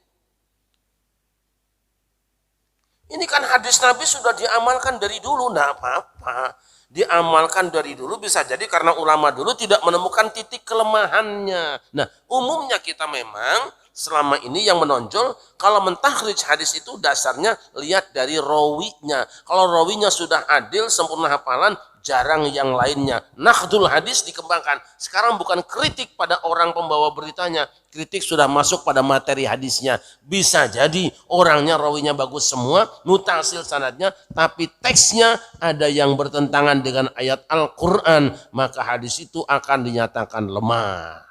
Ini kan hadis Nabi sudah diamalkan dari dulu, enggak apa-apa. Diamalkan dari dulu bisa jadi karena ulama dulu tidak menemukan titik kelemahannya. Nah, umumnya kita memang selama ini yang menonjol kalau mentahrijh hadis itu dasarnya lihat dari rawinya. Kalau rawinya sudah adil, sempurna hafalan, jarang yang lainnya. Nakhdul hadis dikembangkan. Sekarang bukan kritik pada orang pembawa beritanya, kritik sudah masuk pada materi hadisnya. Bisa jadi orangnya rawinya bagus semua, mutasil sanadnya, tapi teksnya ada yang bertentangan dengan ayat Al-Quran, maka hadis itu akan dinyatakan lemah.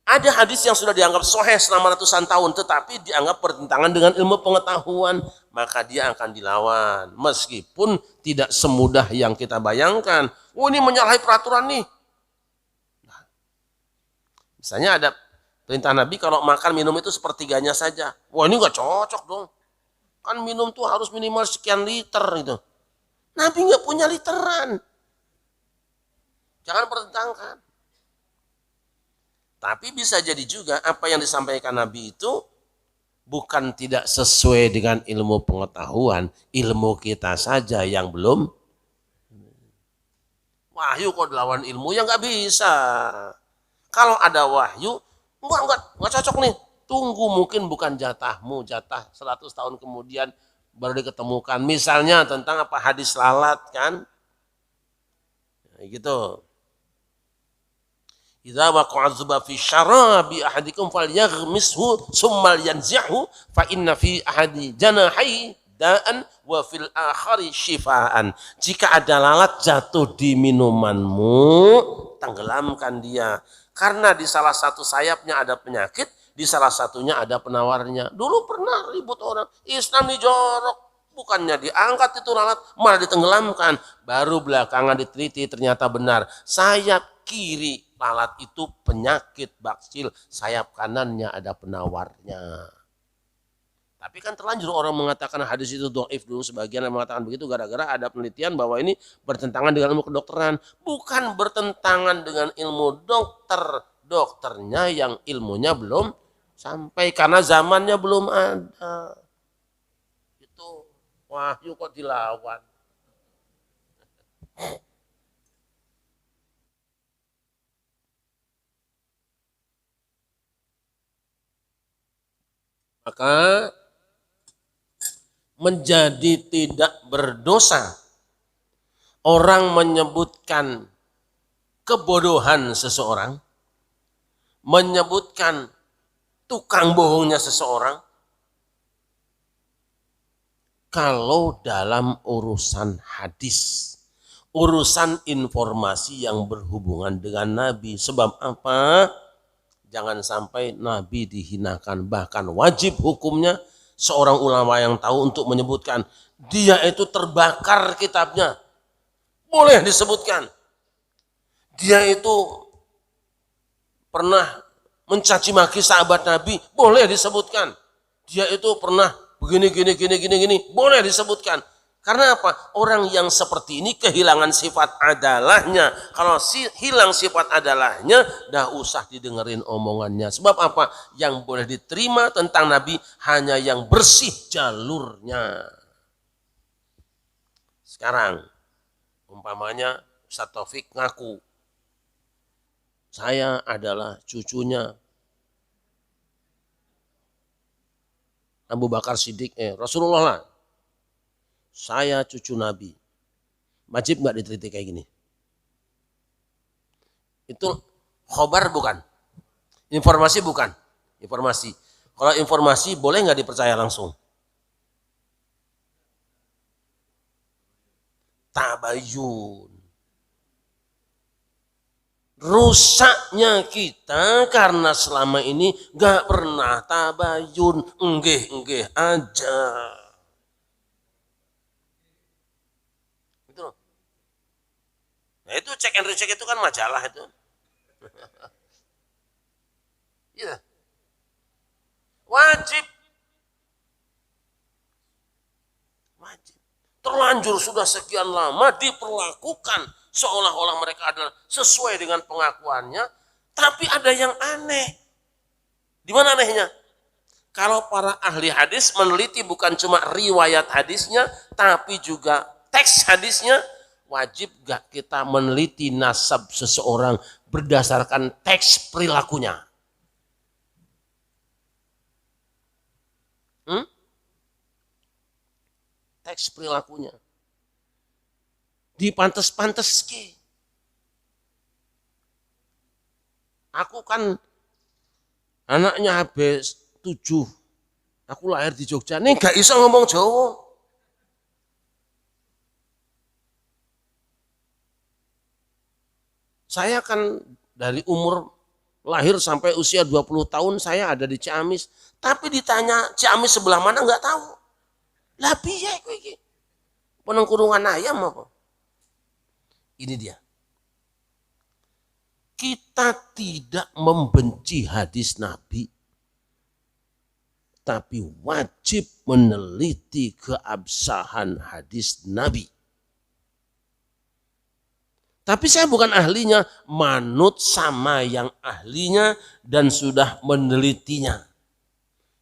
Ada hadis yang sudah dianggap sahih selama ratusan tahun tetapi dianggap bertentangan dengan ilmu pengetahuan, maka dia akan dilawan meskipun tidak semudah yang kita bayangkan. Oh, ini menyalahi peraturan nih. Nah, misalnya ada perintah Nabi kalau makan minum itu sepertiganya saja. Wah, ini nggak cocok dong. Kan minum tuh harus minimal sekian liter gitu. Nabi nggak punya literan. Jangan pertentangkan. Tapi bisa jadi juga apa yang disampaikan Nabi itu bukan tidak sesuai dengan ilmu pengetahuan, ilmu kita saja yang belum. Wahyu kok dilawan ilmu ya nggak bisa. Kalau ada wahyu, enggak cocok nih. Tunggu, mungkin bukan jatahmu, jatah 100 tahun kemudian baru diketemukan. Misalnya tentang apa hadis lalat kan, gitu. Idza waqa'a dzuba fi syarabi ahadikum falyaghmishu summa yanzi'hu fa inna fi ahadi janahi da'an wa fil akhari syifaan. Jika ada lalat jatuh di minumanmu, tenggelamkan dia. Karena di salah satu sayapnya ada penyakit, di salah satunya ada penawarnya. Dulu pernah ribut orang, Islam dijorok, bukannya diangkat itu lalat, malah ditenggelamkan. Baru belakangan diteliti ternyata benar. Sayap kiri lalat itu penyakit baksil, sayap kanannya ada penawarnya. Tapi kan terlanjur orang mengatakan hadis itu dhaif dulu, sebagian yang mengatakan begitu gara-gara ada penelitian bahwa ini bertentangan dengan ilmu kedokteran. Bukan bertentangan dengan ilmu dokter, dokternya yang ilmunya belum sampai karena zamannya belum ada. Itu wahyu kok dilawan. Maka menjadi tidak berdosa orang menyebutkan kebodohan seseorang, menyebutkan tukang bohongnya seseorang, kalau dalam urusan hadis, urusan informasi yang berhubungan dengan Nabi. Sebab apa? Jangan sampai Nabi dihinakan, bahkan wajib hukumnya seorang ulama yang tahu untuk menyebutkan dia itu terbakar kitabnya. Boleh disebutkan. Dia itu pernah mencaci maki sahabat Nabi, boleh disebutkan. Dia itu pernah begini, boleh disebutkan. Karena apa? Orang yang seperti ini kehilangan sifat adalahnya. Kalau hilang sifat adalahnya, dah usah didengerin omongannya. Sebab apa? Yang boleh diterima tentang Nabi hanya yang bersih jalurnya. Sekarang, umpamanya Ustaz Taufik ngaku, saya adalah cucunya Abu Bakar Siddiq, Rasulullah lah. Saya cucu Nabi. Wajib nggak diteliti kayak gini? Itu khobar bukan? Informasi bukan? Informasi. Kalau informasi boleh nggak dipercaya langsung? Tabayun. Rusaknya kita karena selama ini gak pernah tabayun, enggih aja. Itu. Nah itu cek and recheck itu kan majalah itu. Iya. Wajib. Terlanjur sudah sekian lama diperlakukan seolah-olah mereka adalah sesuai dengan pengakuannya, tapi ada yang aneh. Di mana anehnya? Kalau para ahli hadis meneliti bukan cuma riwayat hadisnya, tapi juga teks hadisnya, wajib gak kita meneliti nasab seseorang berdasarkan teks perilakunya? Teks perilakunya. Dipantes-pantes ke. Aku kan anaknya habis 7. Aku lahir di Jogja. Nih gak bisa ngomong Jawa. Saya kan dari umur lahir sampai usia 20 tahun saya ada di Ciamis. Tapi ditanya Ciamis sebelah mana nggak tahu. Lah piye kowe iki? Penengkurungan ayam apa? Ini dia. Kita tidak membenci hadis Nabi, tapi wajib meneliti keabsahan hadis Nabi. Tapi saya bukan ahlinya, manut sama yang ahlinya dan sudah menelitinya.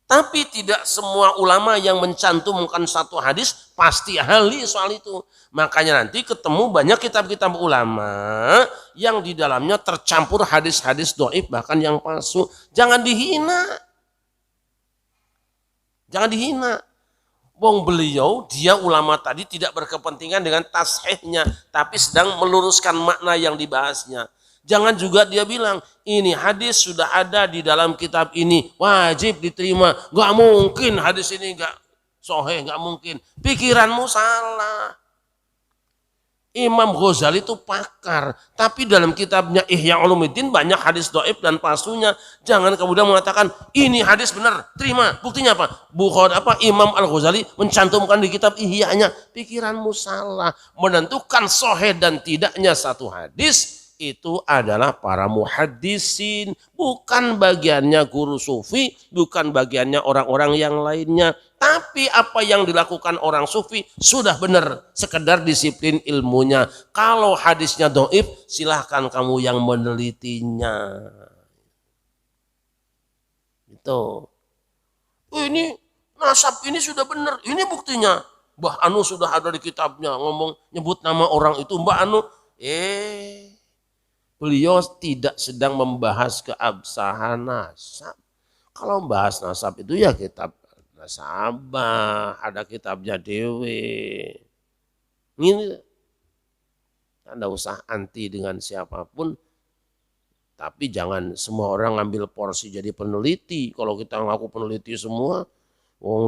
Tapi tidak semua ulama yang mencantumkan satu hadis pasti ahli soal itu. Makanya nanti ketemu banyak kitab-kitab ulama yang di dalamnya tercampur hadis-hadis doib bahkan yang palsu. Jangan dihina. Jangan dihina. Wong beliau, dia ulama tadi tidak berkepentingan dengan tashihnya, tapi sedang meluruskan makna yang dibahasnya. Jangan juga dia bilang, ini hadis sudah ada di dalam kitab ini, wajib diterima. Gak mungkin hadis ini gak sahih, gak mungkin. Pikiranmu salah. Imam Ghazali itu pakar, tapi dalam kitabnya Ihya Ulumuddin banyak hadis dhaif dan palsunya. Jangan kemudian mengatakan ini hadis benar, terima. Buktinya apa? Imam Al-Ghazali mencantumkan di kitab Ihya-nya. Pikiranmu salah. Menentukan sahih dan tidaknya satu hadis itu adalah para muhaddisin, bukan bagiannya guru sufi, bukan bagiannya orang-orang yang lainnya. Tapi apa yang dilakukan orang sufi sudah benar, sekedar disiplin ilmunya. Kalau hadisnya dhaif, silahkan kamu yang menelitinya. Itu. Ini nasab ini sudah benar, ini buktinya. Mbah Anu sudah ada di kitabnya ngomong nyebut nama orang itu Mbah Anu. Beliau tidak sedang membahas keabsahan nasab. Kalau membahas nasab itu ya kitab nasabah, ada kitabnya dewe. Ini Anda usah anti dengan siapapun, tapi jangan semua orang ngambil porsi jadi peneliti. Kalau kita ngaku peneliti semua,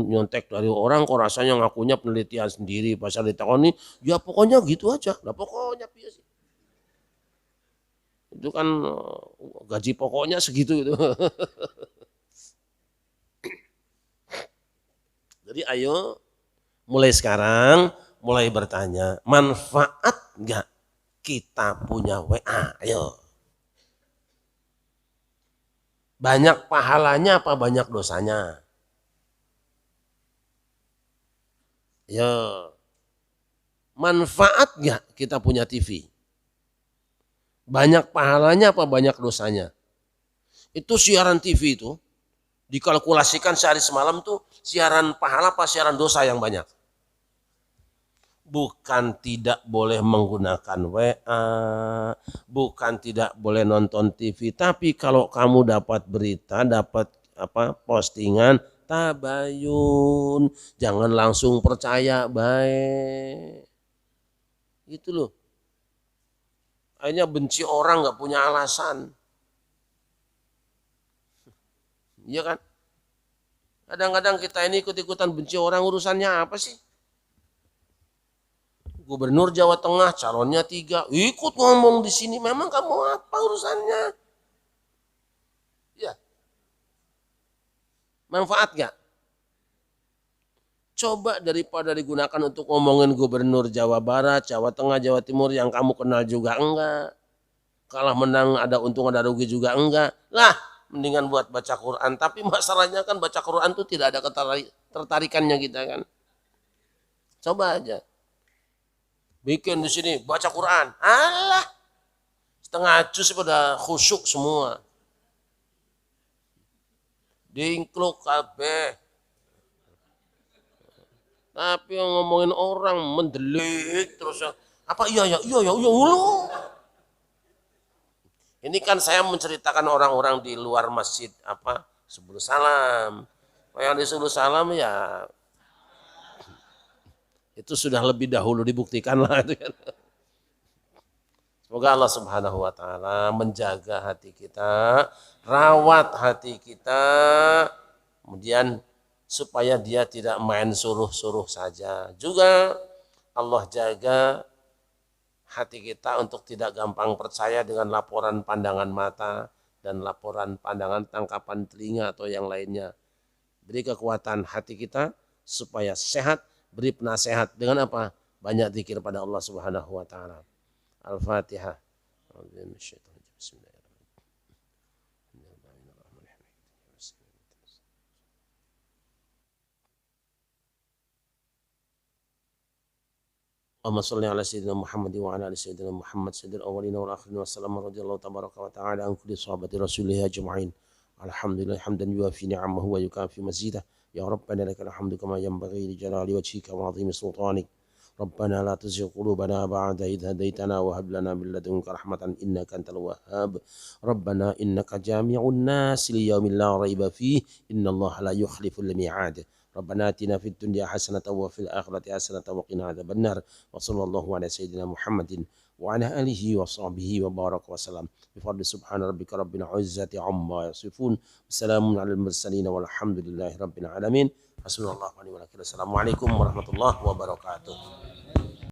nyontek dari orang kok rasanya ngakunya penelitian sendiri. Pasal ditakoni, ya pokoknya gitu aja. Nah pokoknya sih. Itu kan gaji pokoknya segitu itu. Jadi ayo mulai sekarang mulai bertanya, manfaat nggak kita punya WA? Ayo. Banyak pahalanya apa banyak dosanya? Ayo. Manfaat nggak kita punya TV? Banyak pahalanya apa banyak dosanya? Itu siaran TV itu dikalkulasikan sehari semalam tuh siaran pahala apa siaran dosa yang banyak? Bukan tidak boleh menggunakan WA, bukan tidak boleh nonton TV, tapi kalau kamu dapat berita, dapat postingan, tabayun, jangan langsung percaya baik. Itu loh. Akhirnya benci orang nggak punya alasan. Iya kan? Kadang-kadang kita ini ikut-ikutan benci orang, urusannya apa sih? Gubernur Jawa Tengah calonnya 3, ikut ngomong di sini. Memang kamu apa urusannya? Ya, manfaat gak? Coba daripada digunakan untuk ngomongin Gubernur Jawa Barat, Jawa Tengah, Jawa Timur yang kamu kenal juga enggak. Kalah menang ada untung ada rugi juga enggak. Lah, mendingan buat baca Quran. Tapi masalahnya kan baca Quran tuh tidak ada ketertarikannya kita kan. Coba aja. Bikin di sini baca Quran. Alah, setengah juz pada khusyuk semua. Dingkluk kabeh. Tapi yang ngomongin orang mendelik terus apa iya lu. Ini kan saya menceritakan orang-orang di luar masjid apa sebelum salam. Kalau yang disuruh salam ya itu sudah lebih dahulu dibuktikan lah itu kan. Semoga Allah Subhanahu wa taala menjaga hati kita, rawat hati kita, kemudian supaya dia tidak main suruh-suruh saja. Juga Allah jaga hati kita untuk tidak gampang percaya dengan laporan pandangan mata dan laporan pandangan tangkapan telinga atau yang lainnya. Beri kekuatan hati kita supaya sehat, beri penasehat dengan apa? Banyak zikir pada Allah Subhanahu wa taala. Al-Fatihah. Bismillahirrahmanirrahim. Allahumma shalli ala sayyidina Muhammad wa ala ali sayyidina Muhammad sayyidil awwalin wal akhirin wasallam radhiyallahu tabaraka wa ta'ala an kulli sahabati rasulillah ajma'in. Alhamdulillah hamdan yuafi ni'amahu wa yukafi mazidah. Ya Rabbana lakal hamdu kama yanbaghi li jalali wajhika wa 'azimi sultanik. Rabbana la tuzigh qulubana ba'da idh hadaytana wa hab lana min ladunka rahmatan innaka antal wahhab. Rabbana innaka jami'un nas li yaumin la raiba fihi innallaha la yukhliful mi'ad. ربنا آتنا في الدنيا حسنة وفي الآخرة حسنة وقنا عذاب النار وصلى الله على سيدنا محمد وعلى آله وصحبه وبارك وسلم بفضل سبحان ربك رب العزة عما يصفون وسلام على المرسلين والحمد لله رب العالمين حسبنا الله ونعم الوكيل السلام عليكم ورحمة الله وبركاته.